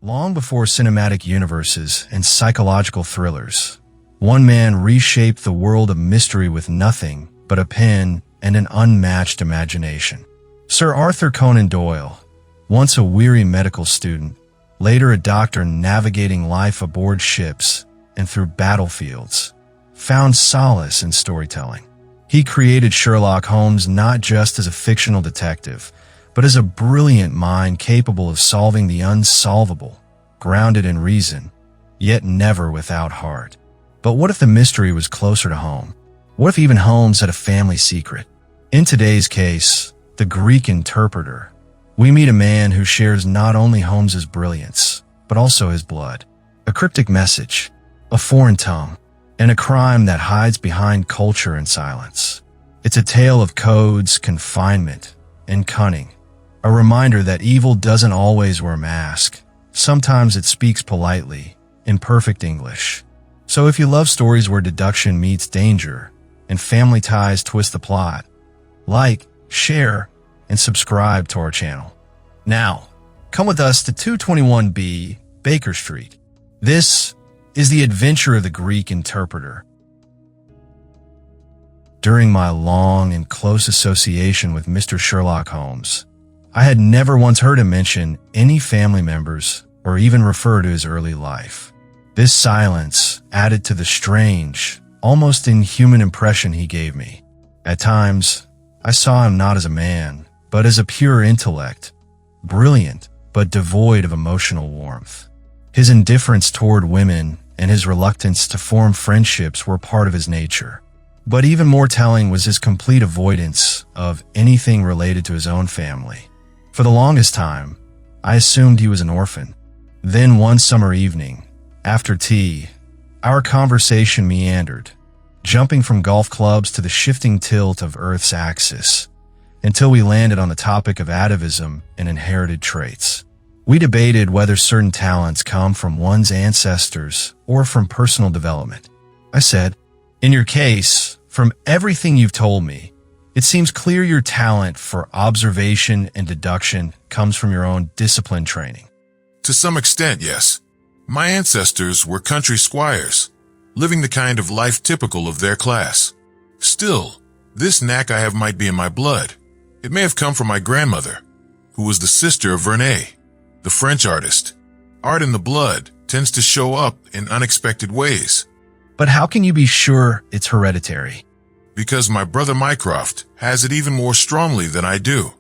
Long before cinematic universes and psychological thrillers, one man reshaped the world of mystery with nothing but a pen and an unmatched imagination. Sir Arthur Conan Doyle, once a weary medical student, later a doctor navigating life aboard ships and through battlefields, found solace in storytelling. He created Sherlock Holmes not just as a fictional detective, but as a brilliant mind capable of solving the unsolvable, grounded in reason, yet never without heart. But what if the mystery was closer to home? What if even Holmes had a family secret? In today's case, the Greek interpreter, we meet a man who shares not only Holmes's brilliance, but also his blood. A cryptic message, a foreign tongue, and a crime that hides behind culture and silence. It's a tale of codes, confinement, and cunning. A reminder that evil doesn't always wear a mask. Sometimes it speaks politely, in perfect English. So if you love stories where deduction meets danger, and family ties twist the plot, like, share, and subscribe to our channel. Now, come with us to 221B Baker Street. This is the adventure of the Greek interpreter. During my long and close association with Mr. Sherlock Holmes, I had never once heard him mention any family members or even refer to his early life. This silence added to the strange, almost inhuman impression he gave me. At times, I saw him not as a man, but as a pure intellect, brilliant but devoid of emotional warmth. His indifference toward women and his reluctance to form friendships were part of his nature. But even more telling was his complete avoidance of anything related to his own family. For the longest time, I assumed he was an orphan. Then one summer evening, after tea, our conversation meandered, jumping from golf clubs to the shifting tilt of Earth's axis, until we landed on the topic of atavism and inherited traits. We debated whether certain talents come from one's ancestors or from personal development. I said, "In your case, from everything you've told me, it seems clear your talent for observation and deduction comes from your own discipline training." To some extent, yes. My ancestors were country squires, living the kind of life typical of their class. Still, this knack I have might be in my blood. It may have come from my grandmother, who was the sister of Vernet, the French artist. Art in the blood tends to show up in unexpected ways. But how can you be sure it's hereditary? Because my brother Mycroft has it even more strongly than I do.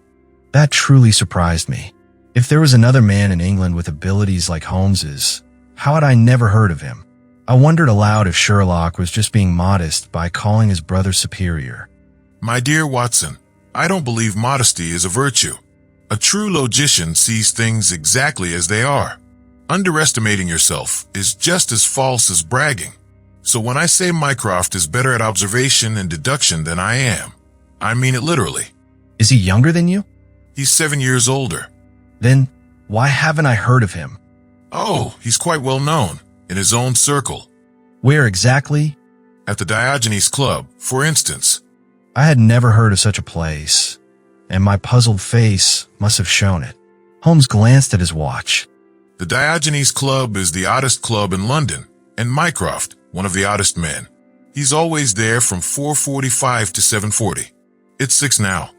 That truly surprised me. If there was another man in England with abilities like Holmes's, how had I never heard of him? I wondered aloud if Sherlock was just being modest by calling his brother superior. My dear Watson, I don't believe modesty is a virtue. A true logician sees things exactly as they are. Underestimating yourself is just as false as bragging. So when I say Mycroft is better at observation and deduction than I am, I mean it literally. Is he younger than you? He's 7 years older. Then why haven't I heard of him? Oh, he's quite well known in his own circle. Where exactly? At the Diogenes Club, for instance. I had never heard of such a place, and my puzzled face must have shown it. Holmes glanced at his watch. The Diogenes Club is the oddest club in London, and Mycroft, one of the oddest men. He's always there from 4:45 to 7:40. It's 6 now.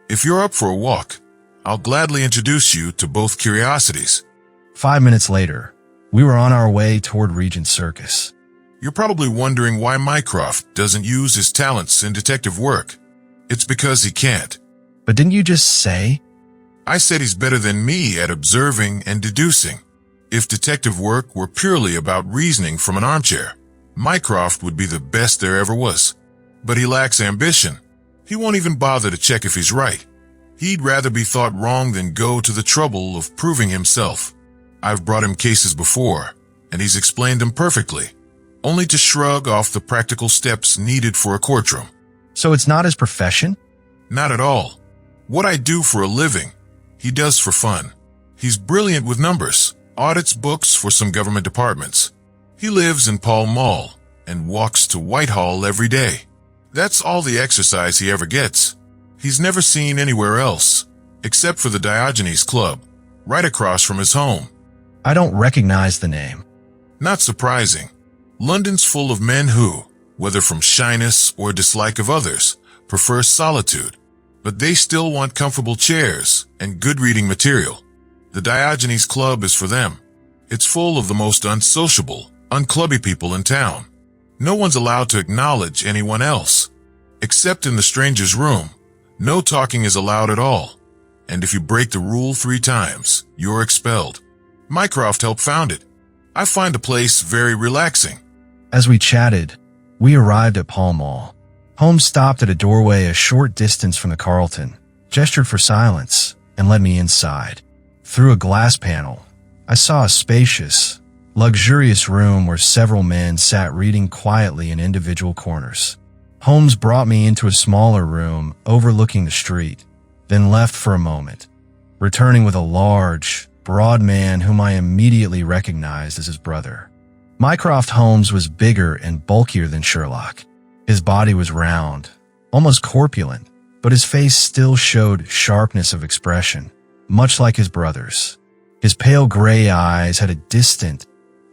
If you're up for a walk, I'll gladly introduce you to both curiosities. 5 minutes later, we were on our way toward Regent Circus. You're probably wondering why Mycroft doesn't use his talents in detective work. It's because he can't. But didn't you just say? I said he's better than me at observing and deducing. If detective work were purely about reasoning from an armchair, Mycroft would be the best there ever was. But he lacks ambition. He won't even bother to check if he's right. He'd rather be thought wrong than go to the trouble of proving himself. I've brought him cases before, and he's explained them perfectly, only to shrug off the practical steps needed for a courtroom. So it's not his profession? Not at all. What I do for a living, he does for fun. He's brilliant with numbers, audits books for some government departments. He lives in Pall Mall and walks to Whitehall every day. That's all the exercise he ever gets. He's never seen anywhere else, except for the Diogenes Club, right across from his home. I don't recognize the name. Not surprising. London's full of men who, whether from shyness or dislike of others, prefer solitude, but they still want comfortable chairs and good reading material. The Diogenes Club is for them. It's full of the most unsociable, unclubby people in town. No one's allowed to acknowledge anyone else. Except in the stranger's room, no talking is allowed at all. And if you break the rule 3 times, you're expelled. Mycroft helped found it. I find the place very relaxing. As we chatted, we arrived at Pall Mall. Holmes stopped at a doorway a short distance from the Carlton, gestured for silence, and led me inside. Through a glass panel, I saw a spacious, luxurious room where several men sat reading quietly in individual corners. Holmes brought me into a smaller room overlooking the street, then left for a moment, returning with a large, broad man whom I immediately recognized as his brother. Mycroft Holmes was bigger and bulkier than Sherlock. His body was round, almost corpulent, but his face still showed sharpness of expression, much like his brother's. His pale gray eyes had a distant,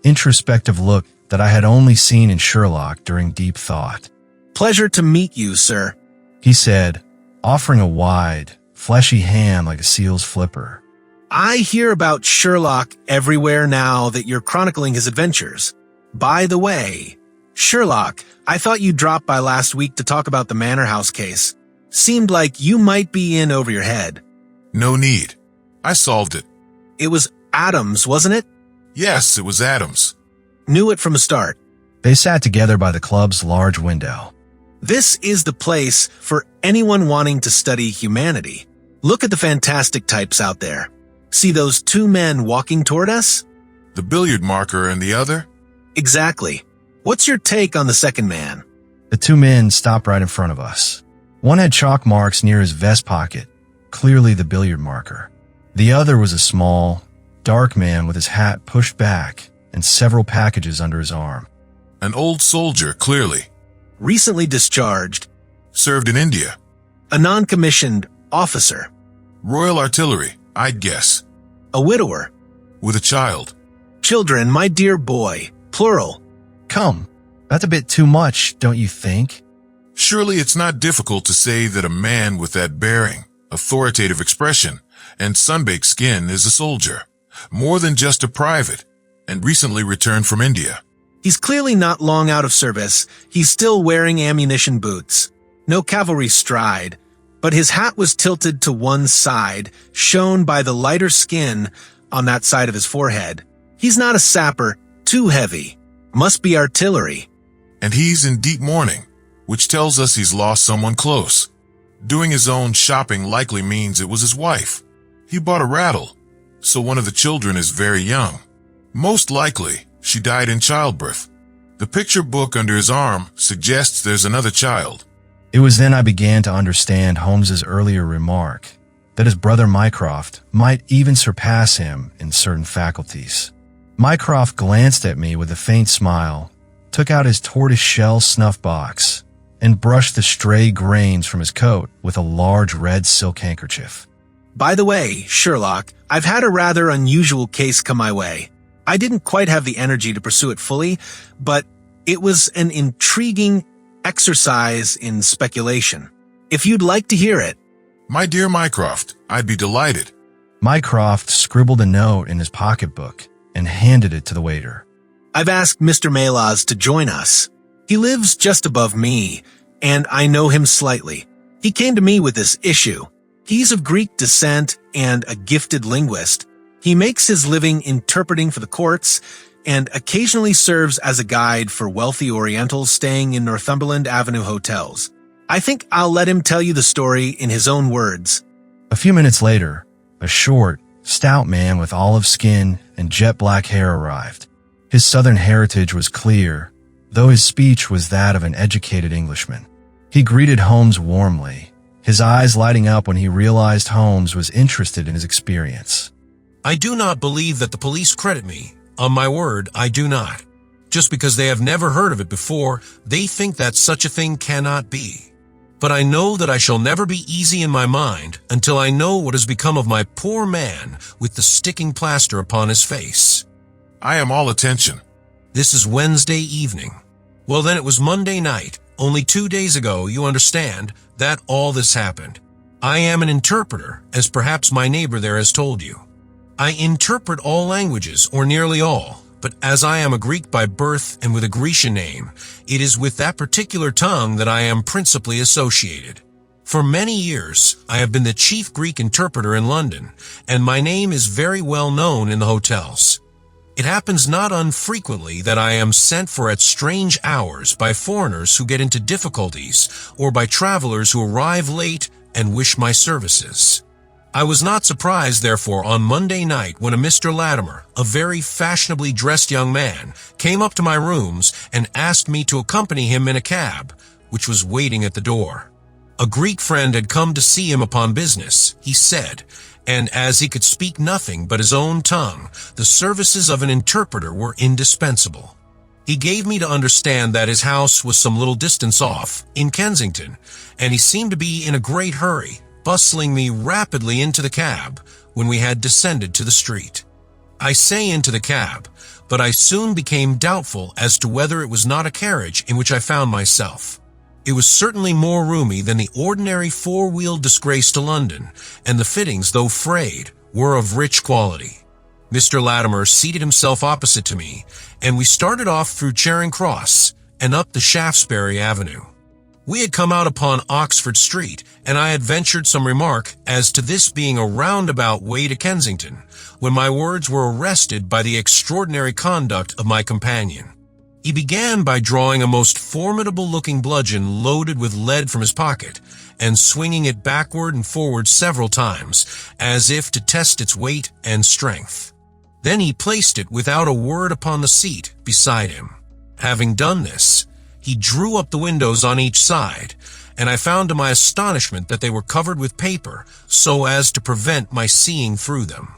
introspective look that I had only seen in Sherlock during deep thought. "Pleasure to meet you, sir," he said, offering a wide, fleshy hand like a seal's flipper. "I hear about Sherlock everywhere now that you're chronicling his adventures. By the way, Sherlock, I thought you dropped by last week to talk about the Manor House case. Seemed like you might be in over your head." No need. I solved it. "It was Adams, wasn't it?" Yes, it was Adams. "Knew it from the start." They sat together by the club's large window. "This is the place for anyone wanting to study humanity. Look at the fantastic types out there. See those 2 men walking toward us?" The billiard marker and the other? "Exactly. What's your take on the second man?" The 2 men stopped right in front of us. One had chalk marks near his vest pocket, clearly the billiard marker. The other was a small, dark man with his hat pushed back and several packages under his arm. An old soldier, clearly. "Recently discharged. Served in India. A non-commissioned officer. Royal Artillery, I'd guess. A widower. With a child. Children, my dear boy. Plural." Come, that's a bit too much, don't you think? Surely it's not difficult to say that a man with that bearing, authoritative expression, and sunbaked skin is a soldier, more than just a private, and recently returned from India. He's clearly not long out of service. He's still wearing ammunition boots. No cavalry stride, but his hat was tilted to one side, shown by the lighter skin on that side of his forehead. He's not a sapper, too heavy. Must be artillery. And he's in deep mourning, which tells us he's lost someone close. Doing his own shopping likely means it was his wife. He bought a rattle, so one of the children is very young. Most likely, she died in childbirth. The picture book under his arm suggests there's another child. It was then I began to understand Holmes's earlier remark that his brother Mycroft might even surpass him in certain faculties. Mycroft glanced at me with a faint smile, took out his tortoise-shell snuff box, and brushed the stray grains from his coat with a large red silk handkerchief. "By the way, Sherlock, I've had a rather unusual case come my way. I didn't quite have the energy to pursue it fully, but it was an intriguing exercise in speculation. If you'd like to hear it." My dear Mycroft, I'd be delighted. Mycroft scribbled a note in his pocketbook and handed it to the waiter. "I've asked Mr. Melas to join us. He lives just above me, and I know him slightly. He came to me with this issue. He's of Greek descent and a gifted linguist. He makes his living interpreting for the courts and occasionally serves as a guide for wealthy Orientals staying in Northumberland Avenue hotels. I think I'll let him tell you the story in his own words." A few minutes later, a short, stout man with olive skin and jet black hair arrived. His southern heritage was clear, though his speech was that of an educated Englishman. He greeted Holmes warmly, his eyes lighting up when he realized Holmes was interested in his experience. "I do not believe that the police credit me. On my word, I do not. Just because they have never heard of it before, they think that such a thing cannot be. But I know that I shall never be easy in my mind until I know what has become of my poor man with the sticking plaster upon his face." I am all attention. This is Wednesday evening. Well, then it was Monday night. Only 2 days ago, you understand, that all this happened. I am an interpreter, as perhaps my neighbor there has told you. I interpret all languages, or nearly all, but as I am a Greek by birth and with a Grecian name, it is with that particular tongue that I am principally associated. For many years, I have been the chief Greek interpreter in London, and my name is very well known in the hotels. It happens not unfrequently that I am sent for at strange hours by foreigners who get into difficulties or by travelers who arrive late and wish my services. I was not surprised, therefore, on Monday night when a Mr. Latimer, a very fashionably dressed young man, came up to my rooms and asked me to accompany him in a cab, which was waiting at the door. A Greek friend had come to see him upon business, he said, and as he could speak nothing but his own tongue, the services of an interpreter were indispensable. He gave me to understand that his house was some little distance off, in Kensington, and he seemed to be in a great hurry, bustling me rapidly into the cab when we had descended to the street. I say into the cab, but I soon became doubtful as to whether it was not a carriage in which I found myself. It was certainly more roomy than the ordinary four-wheeled disgrace to London, and the fittings, though frayed, were of rich quality. Mr. Latimer seated himself opposite to me, and we started off through Charing Cross and up the Shaftesbury Avenue. We had come out upon Oxford Street, and I had ventured some remark as to this being a roundabout way to Kensington, when my words were arrested by the extraordinary conduct of my companion. He began by drawing a most formidable-looking bludgeon loaded with lead from his pocket, and swinging it backward and forward several times, as if to test its weight and strength. Then he placed it without a word upon the seat beside him. Having done this, he drew up the windows on each side, and I found to my astonishment that they were covered with paper, so as to prevent my seeing through them.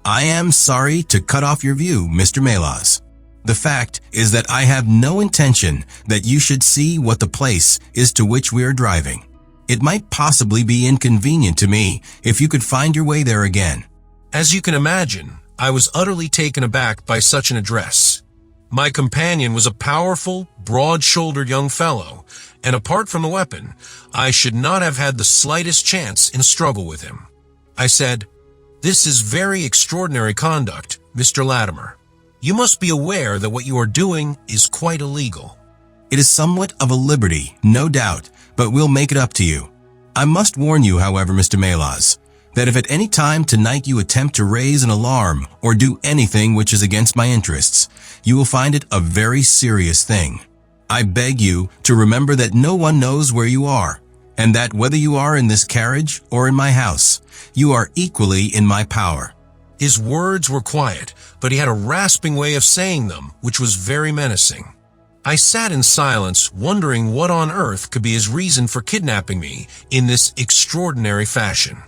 I am sorry to cut off your view, Mr. Melas. The fact is that I have no intention that you should see what the place is to which we are driving. It might possibly be inconvenient to me if you could find your way there again. As you can imagine, I was utterly taken aback by such an address. My companion was a powerful, broad-shouldered young fellow, and apart from the weapon, I should not have had the slightest chance in a struggle with him. I said, "This is very extraordinary conduct, Mr. Latimer. You must be aware that what you are doing is quite illegal." It is somewhat of a liberty, no doubt, but we'll make it up to you. I must warn you, however, Mr. Melas, that if at any time tonight you attempt to raise an alarm or do anything which is against my interests, you will find it a very serious thing. I beg you to remember that no one knows where you are, and that whether you are in this carriage or in my house, you are equally in my power. His words were quiet, but he had a rasping way of saying them, which was very menacing. I sat in silence, wondering what on earth could be his reason for kidnapping me in this extraordinary fashion.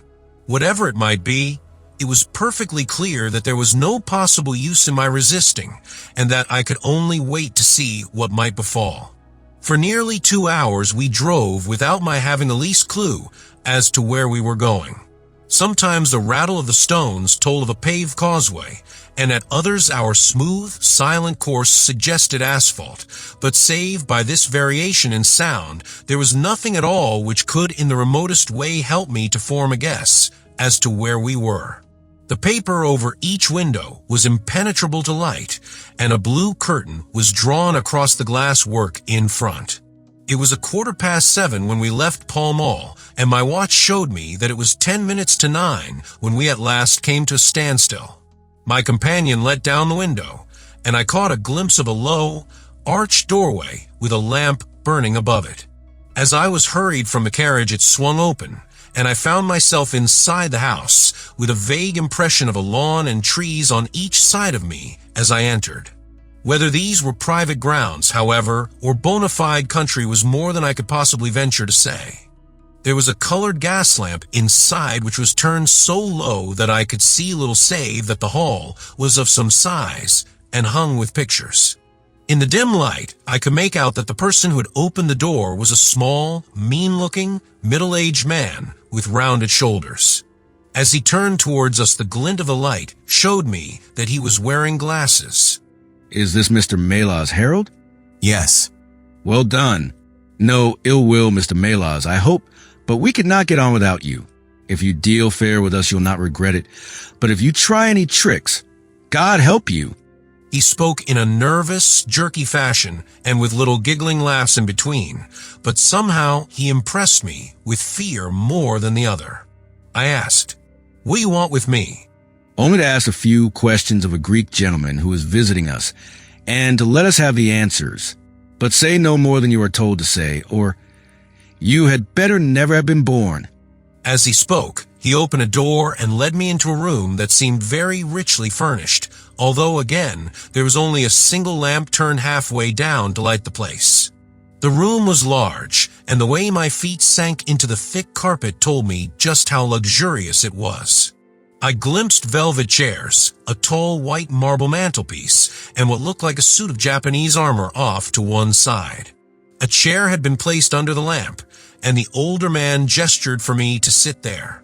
Whatever it might be, it was perfectly clear that there was no possible use in my resisting, and that I could only wait to see what might befall. For nearly 2 hours we drove without my having the least clue as to where we were going. Sometimes the rattle of the stones told of a paved causeway, and at others our smooth, silent course suggested asphalt, but save by this variation in sound, there was nothing at all which could in the remotest way help me to form a guess as to where we were. The paper over each window was impenetrable to light, and a blue curtain was drawn across the glass work in front. It was 7:15 when we left Pall Mall, and my watch showed me that it was 10 minutes to 9 when we at last came to a standstill. My companion let down the window, and I caught a glimpse of a low, arched doorway with a lamp burning above it. As I was hurried from the carriage, it swung open, and I found myself inside the house, with a vague impression of a lawn and trees on each side of me as I entered. Whether these were private grounds, however, or bona fide country was more than I could possibly venture to say. There was a colored gas lamp inside which was turned so low that I could see little save that the hall was of some size and hung with pictures. In the dim light, I could make out that the person who had opened the door was a small, mean-looking, middle-aged man with rounded shoulders. As he turned towards us, the glint of a light showed me that he was wearing glasses. Is this Mr. Melas, Herald? Yes. Well done. No ill will, Mr. Melas, I hope, but we could not get on without you. If you deal fair with us, you'll not regret it. But if you try any tricks, God help you. He spoke in a nervous, jerky fashion and with little giggling laughs in between, but somehow he impressed me with fear more than the other. I asked, "What do you want with me?" Only to ask a few questions of a Greek gentleman who is visiting us, and to let us have the answers. But say no more than you are told to say, or you had better never have been born. As he spoke, he opened a door and led me into a room that seemed very richly furnished, although again, there was only a single lamp turned halfway down to light the place. The room was large, and the way my feet sank into the thick carpet told me just how luxurious it was. I glimpsed velvet chairs, a tall white marble mantelpiece, and what looked like a suit of Japanese armor off to one side. A chair had been placed under the lamp, and the older man gestured for me to sit there.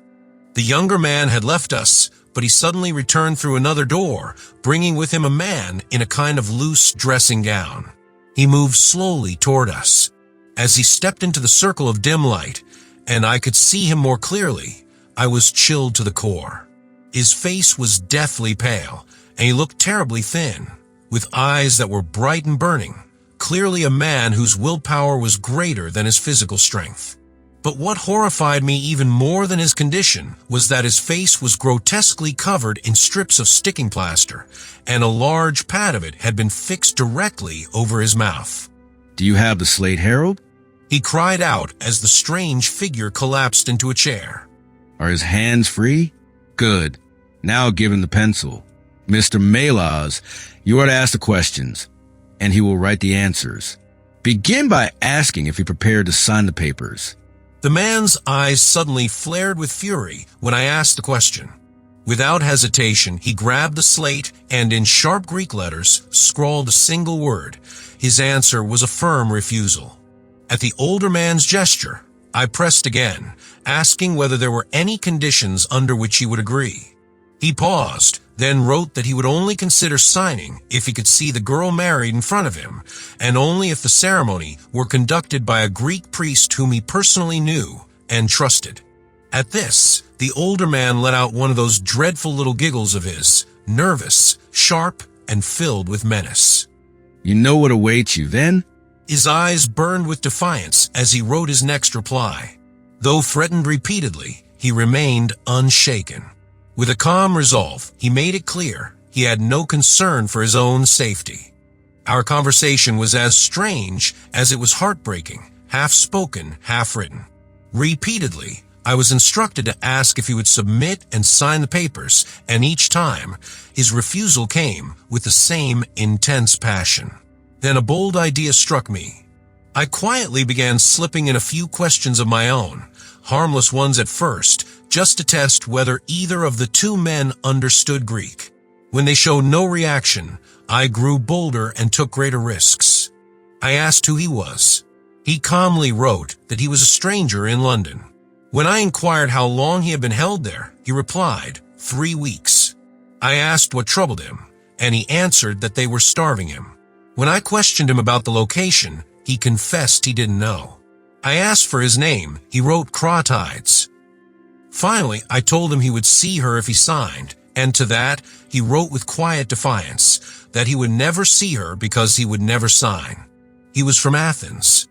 The younger man had left us, but he suddenly returned through another door, bringing with him a man in a kind of loose dressing gown. He moved slowly toward us. As he stepped into the circle of dim light, and I could see him more clearly, I was chilled to the core. His face was deathly pale, and he looked terribly thin, with eyes that were bright and burning, clearly a man whose willpower was greater than his physical strength. But what horrified me even more than his condition was that his face was grotesquely covered in strips of sticking plaster, and a large pad of it had been fixed directly over his mouth. Do you have the slate, Herald? He cried out as the strange figure collapsed into a chair. Are his hands free? Good. Now give him the pencil. Mr. Melas, you are to ask the questions, and he will write the answers. Begin by asking if he prepared to sign the papers. The man's eyes suddenly flared with fury when I asked the question. Without hesitation, he grabbed the slate and in sharp Greek letters scrawled a single word. His answer was a firm refusal. At the older man's gesture, I pressed again, asking whether there were any conditions under which he would agree. He paused, then wrote that he would only consider signing if he could see the girl married in front of him, and only if the ceremony were conducted by a Greek priest whom he personally knew and trusted. At this, the older man let out one of those dreadful little giggles of his, nervous, sharp, and filled with menace. You know what awaits you, then? His eyes burned with defiance as he wrote his next reply. Though threatened repeatedly, he remained unshaken. With a calm resolve, he made it clear he had no concern for his own safety. Our conversation was as strange as it was heartbreaking, half spoken, half written. Repeatedly, I was instructed to ask if he would submit and sign the papers, and each time, his refusal came with the same intense passion. Then a bold idea struck me. I quietly began slipping in a few questions of my own, harmless ones at first, just to test whether either of the two men understood Greek. When they showed no reaction, I grew bolder and took greater risks. I asked who he was. He calmly wrote that he was a stranger in London. When I inquired how long he had been held there, he replied, 3 weeks. I asked what troubled him, and he answered that they were starving him. When I questioned him about the location, he confessed he didn't know. I asked for his name. He wrote Crotides. Finally, I told him he would see her if he signed, and to that, he wrote with quiet defiance that he would never see her because he would never sign. He was from Athens.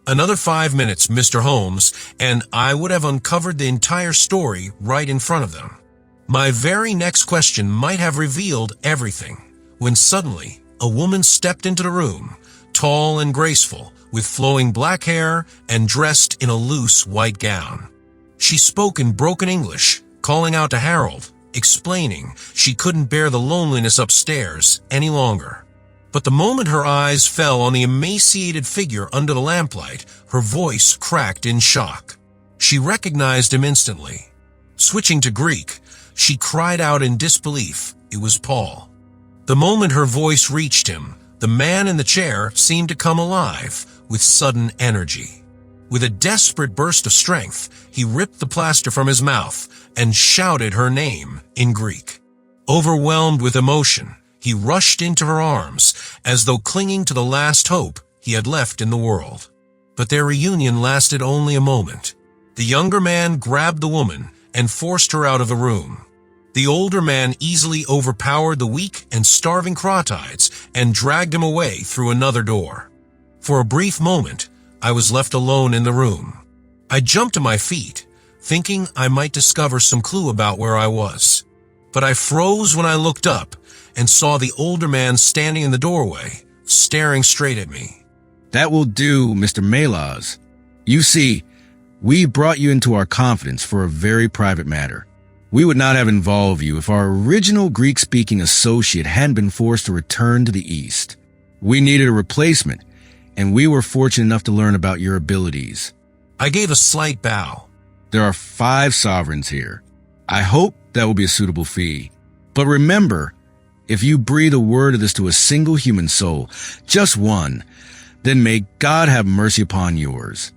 Another 5 minutes, Mr. Holmes, and I would have uncovered the entire story right in front of them. My very next question might have revealed everything, when suddenly a woman stepped into the room, tall and graceful, with flowing black hair and dressed in a loose white gown. She spoke in broken English, calling out to Harold, explaining she couldn't bear the loneliness upstairs any longer. But the moment her eyes fell on the emaciated figure under the lamplight, her voice cracked in shock. She recognized him instantly. Switching to Greek, she cried out in disbelief it was Paul. The moment her voice reached him, the man in the chair seemed to come alive with sudden energy. With a desperate burst of strength, he ripped the plaster from his mouth and shouted her name in Greek. Overwhelmed with emotion, he rushed into her arms as though clinging to the last hope he had left in the world. But their reunion lasted only a moment. The younger man grabbed the woman and forced her out of the room. The older man easily overpowered the weak and starving Crotides and dragged him away through another door. For a brief moment, I was left alone in the room. I jumped to my feet, thinking I might discover some clue about where I was. But I froze when I looked up and saw the older man standing in the doorway, staring straight at me. That will do, Mr. Melas. You see, we brought you into our confidence for a very private matter. We would not have involved you if our original Greek-speaking associate hadn't been forced to return to the East. We needed a replacement, and we were fortunate enough to learn about your abilities. I gave a slight bow. There are 5 sovereigns here. I hope that will be a suitable fee. But remember, if you breathe a word of this to a single human soul, just one, then may God have mercy upon yours.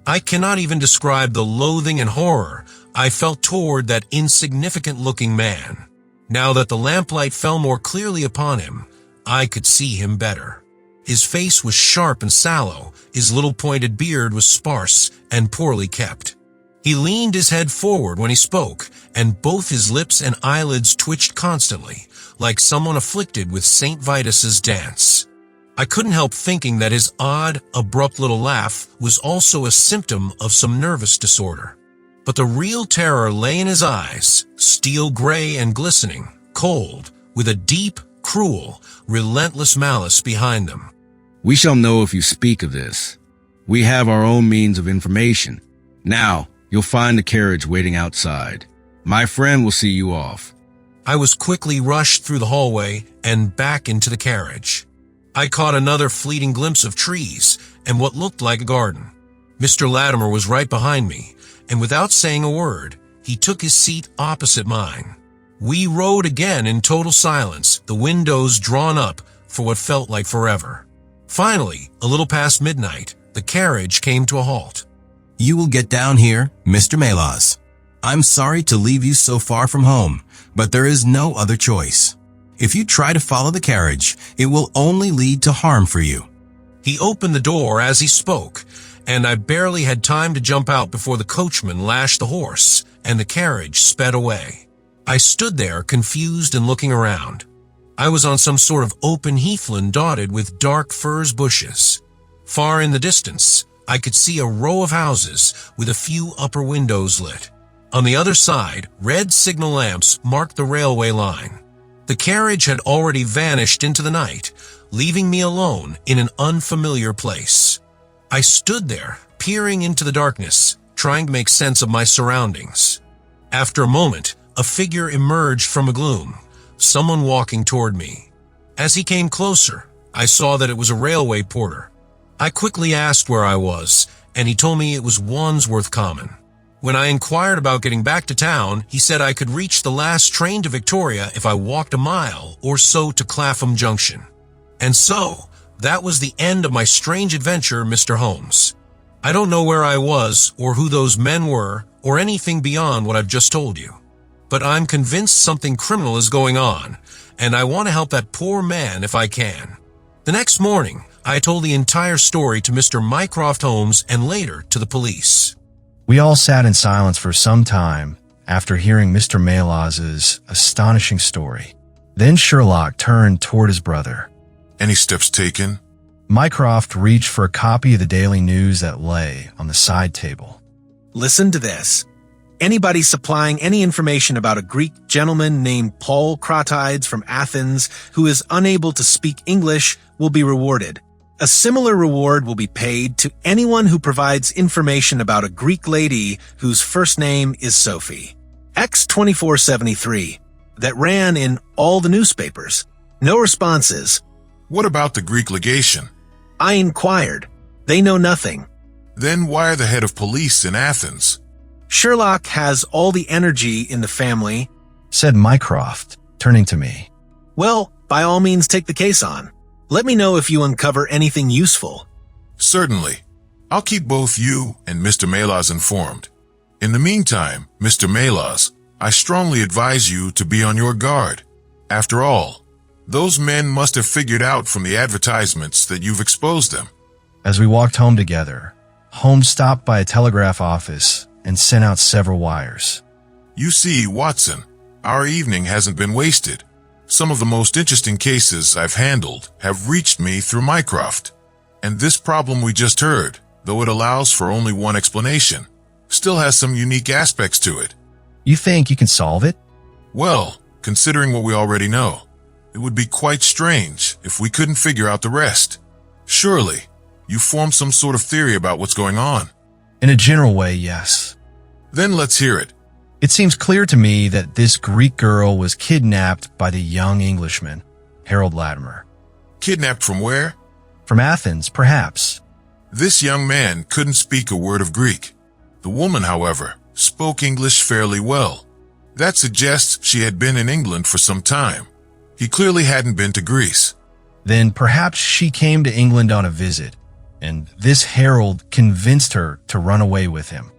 I cannot even describe the loathing and horror I felt toward that insignificant-looking man. Now that the lamplight fell more clearly upon him, I could see him better. His face was sharp and sallow, his little pointed beard was sparse and poorly kept. He leaned his head forward when he spoke, and both his lips and eyelids twitched constantly, like someone afflicted with St. Vitus's dance. I couldn't help thinking that his odd, abrupt little laugh was also a symptom of some nervous disorder. But the real terror lay in his eyes, steel gray and glistening, cold, with a deep, cruel, relentless malice behind them. We shall know if you speak of this. We have our own means of information. Now, you'll find the carriage waiting outside. My friend will see you off. I was quickly rushed through the hallway and back into the carriage. I caught another fleeting glimpse of trees and what looked like a garden. Mr. Latimer was right behind me, and without saying a word, he took his seat opposite mine. We rode again in total silence, the windows drawn up for what felt like forever. Finally, a little past midnight, the carriage came to a halt. You will get down here, Mr. Melas. I'm sorry to leave you so far from home, but there is no other choice. If you try to follow the carriage, it will only lead to harm for you. He opened the door as he spoke, and I barely had time to jump out before the coachman lashed the horse, and the carriage sped away. I stood there, confused and looking around. I was on some sort of open heathland dotted with dark furze bushes. Far in the distance, I could see a row of houses with a few upper windows lit. On the other side, red signal lamps marked the railway line. The carriage had already vanished into the night, leaving me alone in an unfamiliar place. I stood there, peering into the darkness, trying to make sense of my surroundings. After a moment, a figure emerged from a gloom, someone walking toward me. As he came closer, I saw that it was a railway porter. I quickly asked where I was, and he told me it was Wandsworth Common. When I inquired about getting back to town, he said I could reach the last train to Victoria if I walked a mile or so to Clapham Junction. And so, that was the end of my strange adventure, Mr. Holmes. I don't know where I was or who those men were or anything beyond what I've just told you. But I'm convinced something criminal is going on, and I want to help that poor man if I can. The next morning, I told the entire story to Mr. Mycroft Holmes and later to the police. We all sat in silence for some time after hearing Mr. Melas's astonishing story. Then Sherlock turned toward his brother. Any steps taken? Mycroft reached for a copy of the Daily News that lay on the side table. Listen to this. Anybody supplying any information about a Greek gentleman named Paul Crotides from Athens who is unable to speak English will be rewarded. A similar reward will be paid to anyone who provides information about a Greek lady whose first name is Sophie. X2473. That ran in all the newspapers. No responses. What about the Greek legation? I inquired. They know nothing. Then why are the head of police in Athens? Sherlock has all the energy in the family, said Mycroft, turning to me. Well, by all means take the case on. Let me know if you uncover anything useful. Certainly. I'll keep both you and Mr. Melas informed. In the meantime, Mr. Melas, I strongly advise you to be on your guard. After all, those men must have figured out from the advertisements that you've exposed them. As we walked home together, Holmes stopped by a telegraph office and sent out several wires. You see, Watson, our evening hasn't been wasted. Some of the most interesting cases I've handled have reached me through Mycroft. And this problem we just heard, though it allows for only one explanation, still has some unique aspects to it. You think you can solve it? Well, considering what we already know, it would be quite strange if we couldn't figure out the rest. Surely, you formed some sort of theory about what's going on. In a general way, yes. Then let's hear it. It seems clear to me that this Greek girl was kidnapped by the young Englishman, Harold Latimer. Kidnapped from where? From Athens, perhaps. This young man couldn't speak a word of Greek. The woman, however, spoke English fairly well. That suggests she had been in England for some time. He clearly hadn't been to Greece. Then perhaps she came to England on a visit, and this Harold convinced her to run away with him.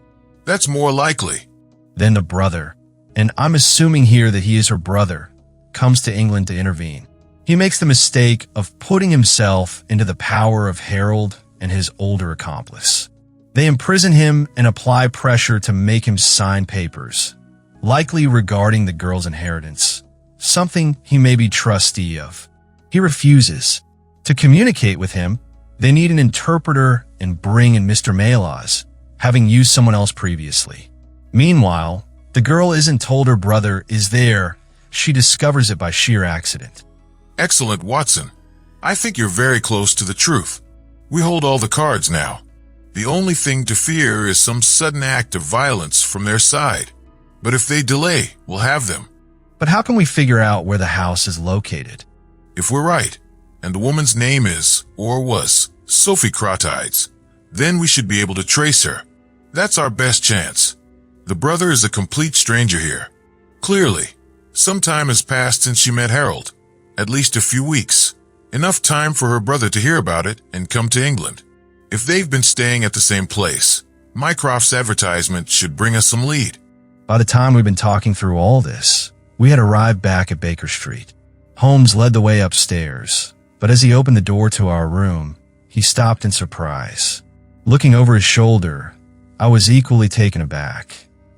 That's more likely. Then the brother, and I'm assuming here that he is her brother, comes to England to intervene. He makes the mistake of putting himself into the power of Harold and his older accomplice. They imprison him and apply pressure to make him sign papers, likely regarding the girl's inheritance, something he may be trustee of. He refuses. To communicate with him, they need an interpreter and bring in Mr. Melas, having used someone else previously. Meanwhile, the girl isn't told her brother is there. She discovers it by sheer accident. Excellent, Watson. I think you're very close to the truth. We hold all the cards now. The only thing to fear is some sudden act of violence from their side. But if they delay, we'll have them. But how can we figure out where the house is located? If we're right, and the woman's name is, or was, Sophie Crotides, then we should be able to trace her. That's our best chance. The brother is a complete stranger here. Clearly, some time has passed since she met Harold. At least a few weeks. Enough time for her brother to hear about it and come to England. If they've been staying at the same place, Mycroft's advertisement should bring us some lead. By the time we've been talking through all this, we had arrived back at Baker Street. Holmes led the way upstairs, but as he opened the door to our room, he stopped in surprise. Looking over his shoulder, I was equally taken aback.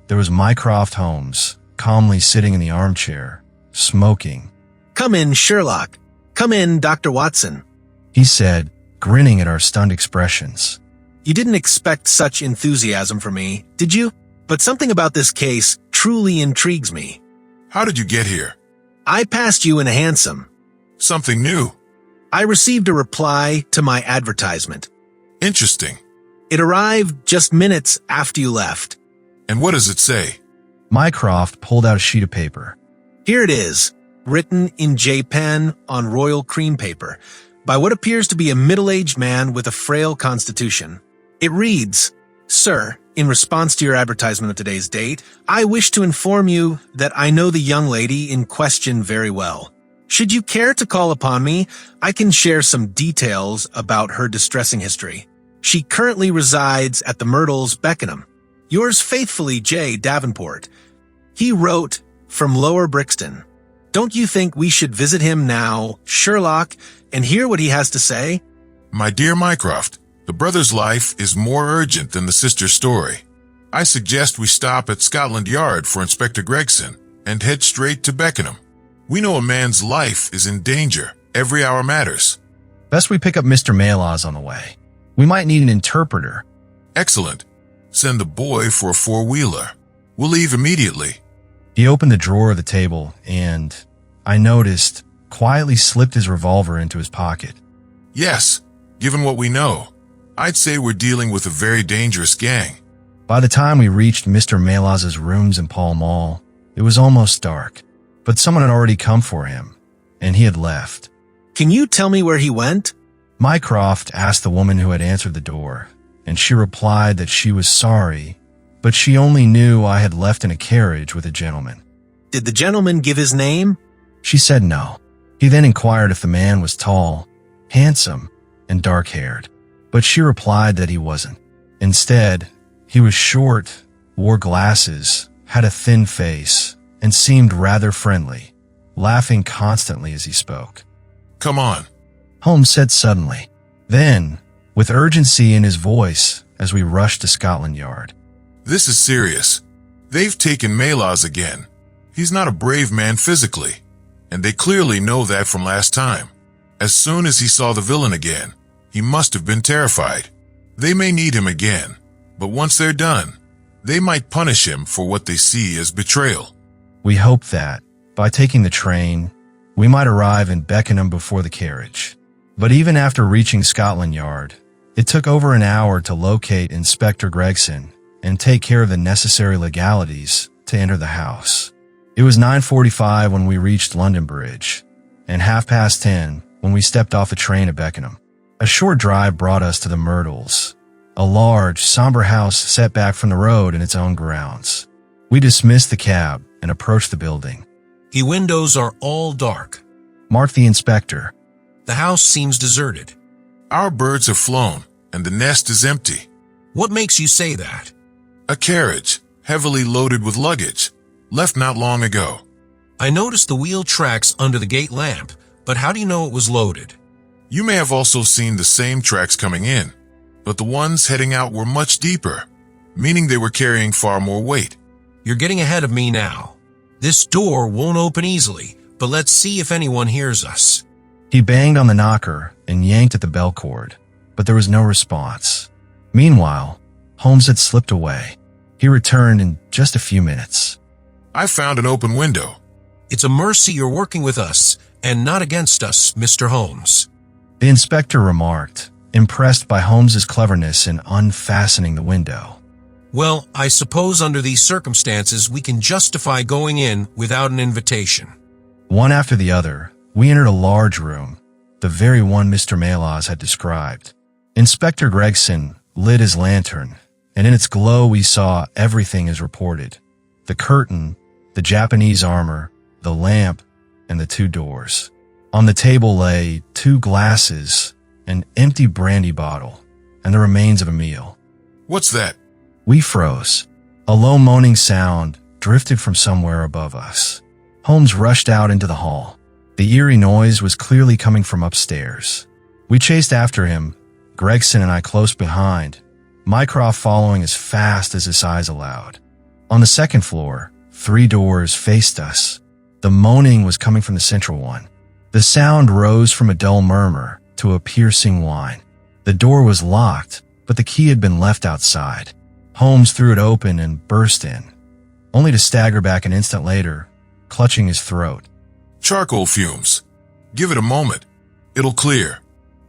There was Mycroft Holmes, calmly sitting in the armchair, smoking. "Come in, Sherlock. Come in, Dr. Watson," he said, grinning at our stunned expressions. "You didn't expect such enthusiasm from me, did you? But something about this case truly intrigues me." How did you get here? "I passed you in a hansom. Something new. I received a reply to my advertisement. Interesting. It arrived just minutes after you left. And what does it say?" Mycroft pulled out a sheet of paper. Here it is, written in J-pen on royal cream paper, by what appears to be a middle-aged man with a frail constitution. It reads, "Sir, in response to your advertisement of today's date, I wish to inform you that I know the young lady in question very well. Should you care to call upon me, I can share some details about her distressing history. She currently resides at the Myrtles, Beckenham. Yours faithfully, J. Davenport." He wrote from Lower Brixton. "Don't you think we should visit him now, Sherlock, and hear what he has to say?" My dear Mycroft, the brother's life is more urgent than the sister's story. I suggest we stop at Scotland Yard for Inspector Gregson and head straight to Beckenham. We know a man's life is in danger. Every hour matters. Best we pick up Mr. Melas on the way. We might need an interpreter. Excellent. Send the boy for a four-wheeler. We'll leave immediately. He opened the drawer of the table and, I noticed, quietly slipped his revolver into his pocket. Yes, given what we know, I'd say we're dealing with a very dangerous gang. By the time we reached Mr. Melas's rooms in Pall Mall, it was almost dark, but someone had already come for him, and he had left. "Can you tell me where he went?" Mycroft asked the woman who had answered the door, and she replied that she was sorry, but she only knew I had left in a carriage with a gentleman. "Did the gentleman give his name?" She said no. He then inquired if the man was tall, handsome, and dark-haired, but she replied that he wasn't. Instead, he was short, wore glasses, had a thin face, and seemed rather friendly, laughing constantly as he spoke. Come on. Holmes said suddenly. Then, with urgency in his voice as we rushed to Scotland Yard. This is serious. They've taken Melas again. He's not a brave man physically, and they clearly know that from last time. As soon as he saw the villain again, he must have been terrified. They may need him again, but once they're done, they might punish him for what they see as betrayal. We hoped that, by taking the train, we might arrive in Beckenham before the carriage. But even after reaching Scotland Yard, it took over an hour to locate Inspector Gregson and take care of the necessary legalities to enter the house. It was 9:45 when we reached London Bridge, and 10:30 when we stepped off a train at Beckenham. A short drive brought us to the Myrtles, a large, somber house set back from the road in its own grounds. We dismissed the cab and approached the building. The windows are all dark. Marked the inspector. The house seems deserted. Our birds have flown, and the nest is empty. What makes you say that? A carriage, heavily loaded with luggage, left not long ago. I noticed the wheel tracks under the gate lamp, but how do you know it was loaded? You may have also seen the same tracks coming in, but the ones heading out were much deeper, meaning they were carrying far more weight. You're getting ahead of me now. This door won't open easily, but let's see if anyone hears us. He banged on the knocker and yanked at the bell cord, but there was no response. Meanwhile, Holmes had slipped away. He returned in just a few minutes. I found an open window. It's a mercy you're working with us and not against us, Mr. Holmes. The inspector remarked, impressed by Holmes's cleverness in unfastening the window. Well, I suppose under these circumstances we can justify going in without an invitation. One after the other, we entered a large room, the very one Mr. Melas had described. Inspector Gregson lit his lantern, and in its glow we saw everything as reported. The curtain, the Japanese armor, the lamp, and the two doors. On the table lay 2 glasses, an empty brandy bottle, and the remains of a meal. What's that? We froze. A low moaning sound drifted from somewhere above us. Holmes rushed out into the hall. The eerie noise was clearly coming from upstairs. We chased after him, Gregson and I close behind, Mycroft following as fast as his eyes allowed. On the second floor, 3 doors faced us. The moaning was coming from the central one. The sound rose from a dull murmur to a piercing whine. The door was locked, but the key had been left outside. Holmes threw it open and burst in, only to stagger back an instant later, clutching his throat. Charcoal fumes. Give it a moment. It'll clear.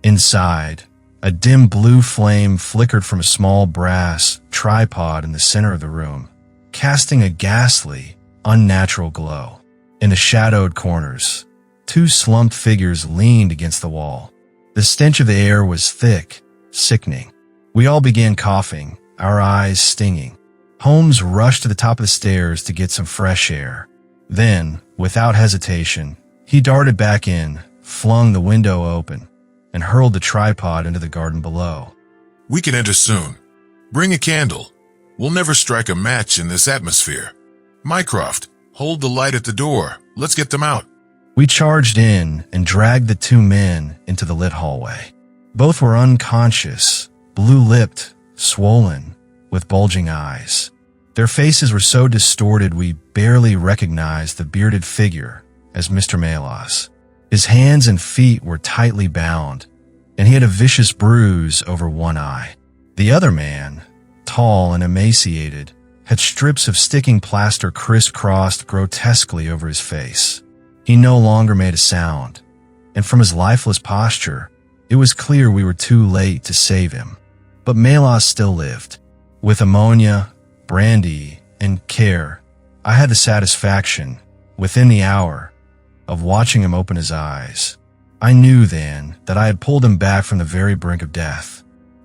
Inside, a dim blue flame flickered from a small brass tripod in the center of the room, casting a ghastly, unnatural glow. In the shadowed corners, 2 slumped figures leaned against the wall. The stench of the air was thick, sickening. We all began coughing, our eyes stinging. Holmes rushed to the top of the stairs to get some fresh air. Then, without hesitation, he darted back in, flung the window open, and hurled the tripod into the garden below. We can enter soon. Bring a candle. We'll never strike a match in this atmosphere. Mycroft, hold the light at the door. Let's get them out. We charged in and dragged the 2 men into the lit hallway. Both were unconscious, blue-lipped, swollen, with bulging eyes. Their faces were so distorted we barely recognized the bearded figure as Mr. Melas. His hands and feet were tightly bound, and he had a vicious bruise over one eye. The other man, tall and emaciated, had strips of sticking plaster crisscrossed grotesquely over his face. He no longer made a sound, and from his lifeless posture, it was clear we were too late to save him. But Melas still lived. With ammonia, brandy, and care, I had the satisfaction, within the hour, of watching him open his eyes. I knew then that I had pulled him back from the very brink of death.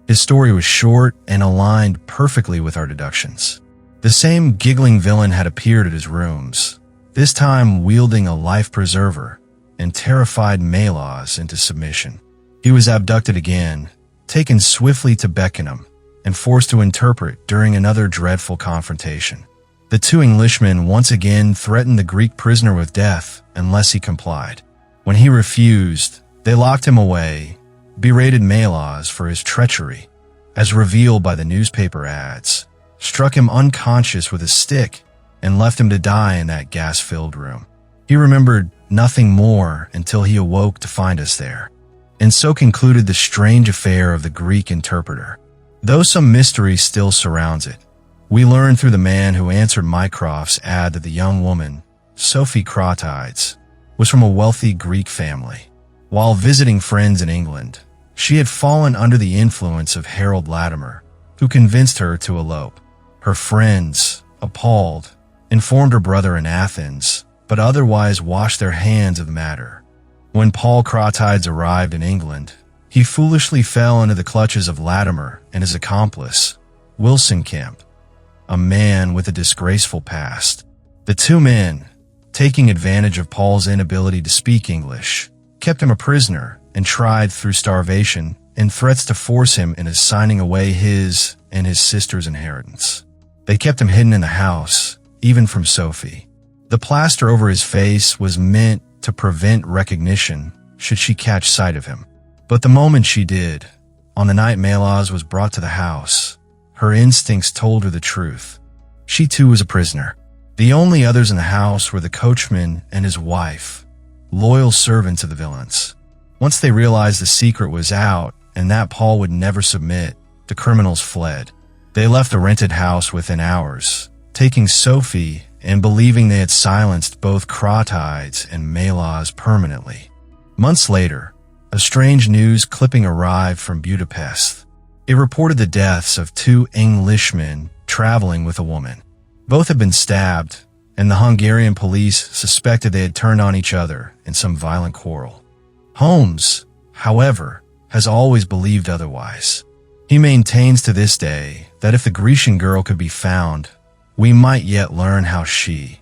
His story was short and aligned perfectly with our deductions. The same giggling villain had appeared at his rooms, this time wielding a life preserver, and terrified Melas into submission. He was abducted again, taken swiftly to Beckenham, and forced to interpret during another dreadful confrontation. The two Englishmen once again threatened the Greek prisoner with death unless he complied. When he refused, they locked him away, berated Melas for his treachery, as revealed by the newspaper ads, struck him unconscious with a stick, and left him to die in that gas-filled room. He remembered nothing more until he awoke to find us there. And so concluded the strange affair of the Greek interpreter. Though some mystery still surrounds it, we learn through the man who answered Mycroft's ad that the young woman, Sophie Crotides, was from a wealthy Greek family. While visiting friends in England, she had fallen under the influence of Harold Latimer, who convinced her to elope. Her friends, appalled, informed her brother in Athens, but otherwise washed their hands of the matter. When Paul Crotides arrived in England, he foolishly fell into the clutches of Latimer and his accomplice, Wilson, a man with a disgraceful past. The two men, taking advantage of Paul's inability to speak English, kept him a prisoner and tried through starvation and threats to force him into signing away his and his sister's inheritance. They kept him hidden in the house, even from Sophie. The plaster over his face was meant to prevent recognition should she catch sight of him. But the moment she did, on the night Melas was brought to the house, her instincts told her the truth. She too was a prisoner. The only others in the house were the coachman and his wife, loyal servants of the villains. Once they realized the secret was out and that Paul would never submit, the criminals fled. They left the rented house within hours, taking Sophie and believing they had silenced both Crotides and Melas permanently. Months later, a strange news clipping arrived from Budapest. It reported the deaths of two Englishmen traveling with a woman. Both had been stabbed, and the Hungarian police suspected they had turned on each other in some violent quarrel. Holmes, however, has always believed otherwise. He maintains to this day that if the Grecian girl could be found, we might yet learn how she,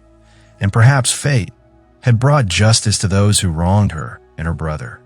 and perhaps fate, had brought justice to those who wronged her and her brother.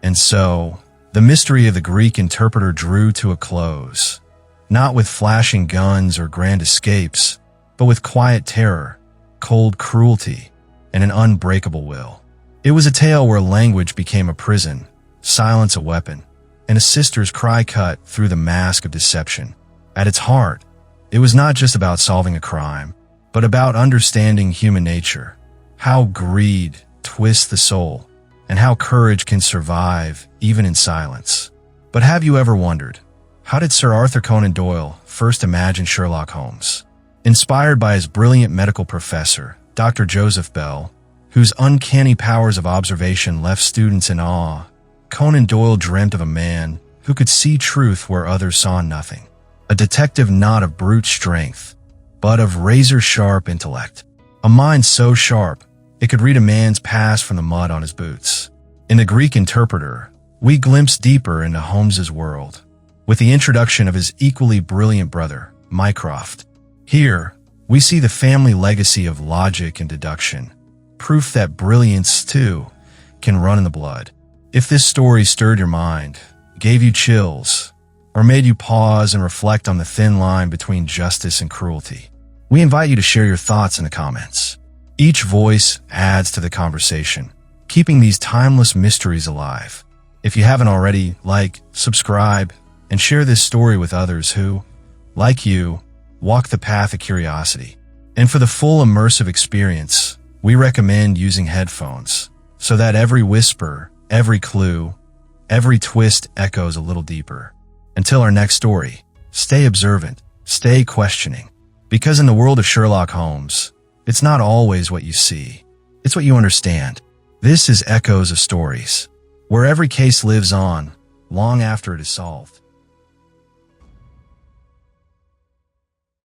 And so, the mystery of the Greek interpreter drew to a close, not with flashing guns or grand escapes, but with quiet terror, cold cruelty, and an unbreakable will. It was a tale where language became a prison, silence a weapon, and a sister's cry cut through the mask of deception. At its heart, it was not just about solving a crime, but about understanding human nature, how greed twists the soul, and how courage can survive even in silence. But have you ever wondered, how did Sir Arthur Conan Doyle first imagine Sherlock Holmes? Inspired by his brilliant medical professor, Dr. Joseph Bell, whose uncanny powers of observation left students in awe, Conan Doyle dreamt of a man who could see truth where others saw nothing. A detective not of brute strength, but of razor-sharp intellect. A mind so sharp, it could read a man's past from the mud on his boots. In The Greek Interpreter, we glimpse deeper into Holmes's world, with the introduction of his equally brilliant brother, Mycroft. Here, we see the family legacy of logic and deduction, proof that brilliance, too, can run in the blood. If this story stirred your mind, gave you chills, or made you pause and reflect on the thin line between justice and cruelty, we invite you to share your thoughts in the comments. Each voice adds to the conversation, keeping these timeless mysteries alive. If you haven't already, like, subscribe, and share this story with others who, like you, walk the path of curiosity. And for the full immersive experience, we recommend using headphones, so that every whisper, every clue, every twist echoes a little deeper. Until our next story, stay observant, stay questioning, because in the world of Sherlock Holmes, it's not always what you see, it's what you understand. This is Echoes of Stories, where every case lives on, long after it is solved.